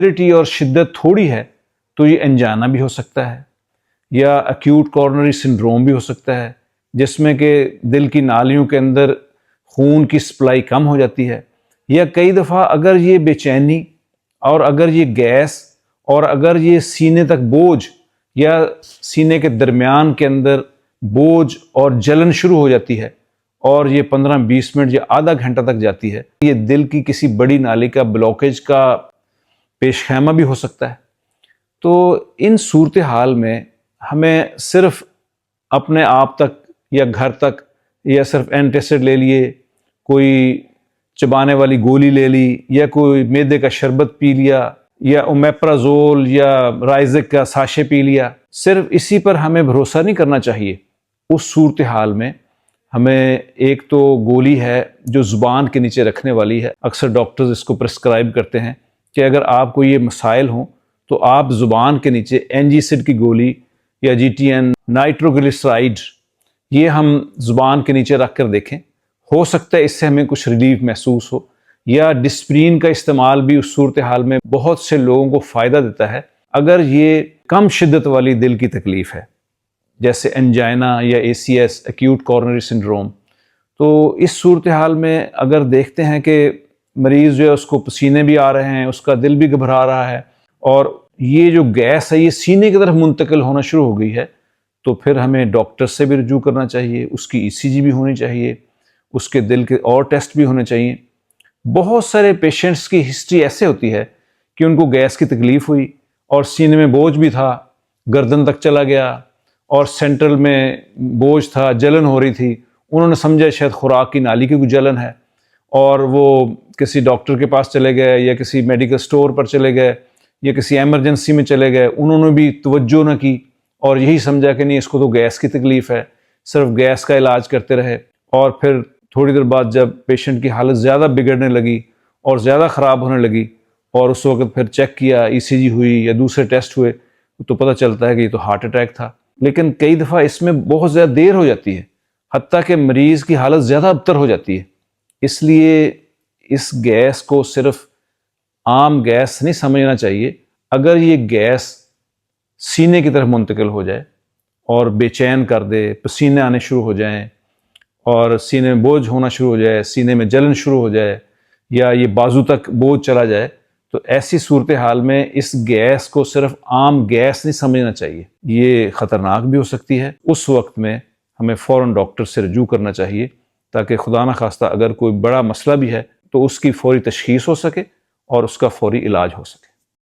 Severity और शिद्दत थोड़ी है तो ये एंजाइना भी हो सकता है, या एक्यूट कोरोनरी सिंड्रोम भी हो सकता है, जिसमें कि दिल की नालियों के अंदर खून की सप्लाई कम हो जाती है। या कई दफ़ा अगर ये बेचैनी और अगर ये गैस और अगर ये सीने तक बोझ या सीने के दरमियान के अंदर बोझ और जलन शुरू हो जाती है और ये 15-20 मिनट या आधा घंटा तक जाती है, ये दिल की किसी बड़ी नाली का ब्लॉकेज का पेशखैमा भी हो सकता है। तो इन सूरत हाल में हमें सिर्फ अपने आप तक या घर तक या सिर्फ एंटासिड ले लिए, कोई चबाने वाली गोली ले ली, या कोई मैदे का शरबत पी लिया, या ओमेप्राजोल या राइजिक का साशे पी लिया, सिर्फ इसी पर हमें भरोसा नहीं करना चाहिए। उस सूरत हाल में हमें एक तो गोली है जो ज़ुबान के नीचे रखने वाली है, अक्सर डॉक्टर्स इसको प्रिस्क्राइब करते हैं कि अगर आपको ये मसाइल हों तो आप ज़ुबान के नीचे एनजीसिड की गोली या जीटीएन नाइट्रोग्लिसराइड ये हम ज़ुबान के नीचे रख कर देखें, हो सकता है इससे हमें कुछ रिलीफ महसूस हो। या डिस्प्रीन का इस्तेमाल भी उस सूरत हाल में बहुत से लोगों को फ़ायदा देता है अगर ये कम शिद्दत वाली दिल की तकलीफ़ है, जैसे एंजाइना या एसीएस एक्यूट कोरोनरी सिंड्रोम। तो इस सूरत हाल में अगर देखते हैं कि मरीज़ जो है उसको पसीने भी आ रहे हैं, उसका दिल भी घबरा रहा है और ये जो गैस है ये सीने की तरफ मुंतकिल होना शुरू हो गई है, तो फिर हमें डॉक्टर से भी रुजू करना चाहिए, उसकी ईसीजी भी होनी चाहिए, उसके दिल के और टेस्ट भी होने चाहिए। बहुत सारे पेशेंट्स की हिस्ट्री ऐसे होती है कि उनको गैस की तकलीफ़ हुई और सीने में बोझ भी था, गर्दन तक चला गया और सेंट्रल में बोझ था, जलन हो रही थी, उन्होंने समझा शायद खुराक की नाली की कोई जलन है और वो किसी डॉक्टर के पास चले गए या किसी मेडिकल स्टोर पर चले गए या किसी एमरजेंसी में चले गए, उन्होंने भी तवज्जो न की और यही समझा कि नहीं इसको तो गैस की तकलीफ़ है, सिर्फ गैस का इलाज करते रहे। और फिर थोड़ी देर बाद जब पेशेंट की हालत ज़्यादा बिगड़ने लगी और ज़्यादा ख़राब होने लगी और उस वक्त फिर चेक किया, ईसीजी हुई या दूसरे टेस्ट हुए, तो पता चलता है कि ये तो हार्ट अटैक था। लेकिन कई दफ़ा इसमें बहुत ज़्यादा देर हो जाती है, हत्ता कि मरीज़ की हालत ज़्यादा अबतर हो जाती है। इसलिए इस गैस को सिर्फ आम गैस नहीं समझना चाहिए। अगर ये गैस सीने की तरफ मुंतकिल हो जाए और बेचैन कर दे, पसीने आने शुरू हो जाएं और सीने में बोझ होना शुरू हो जाए, सीने में जलन शुरू हो जाए या ये बाजू तक बोझ चला जाए, तो ऐसी सूरत हाल में इस गैस को सिर्फ आम गैस नहीं समझना चाहिए, ये ख़तरनाक भी हो सकती है। उस वक्त में हमें फ़ौरन डॉक्टर से रुजू करना चाहिए ताकि खुदा न खास्ता अगर कोई बड़ा मसला भी है तो उसकी फ़ौरी तशख़ीस हो सके और उसका फ़ौरी इलाज हो सके।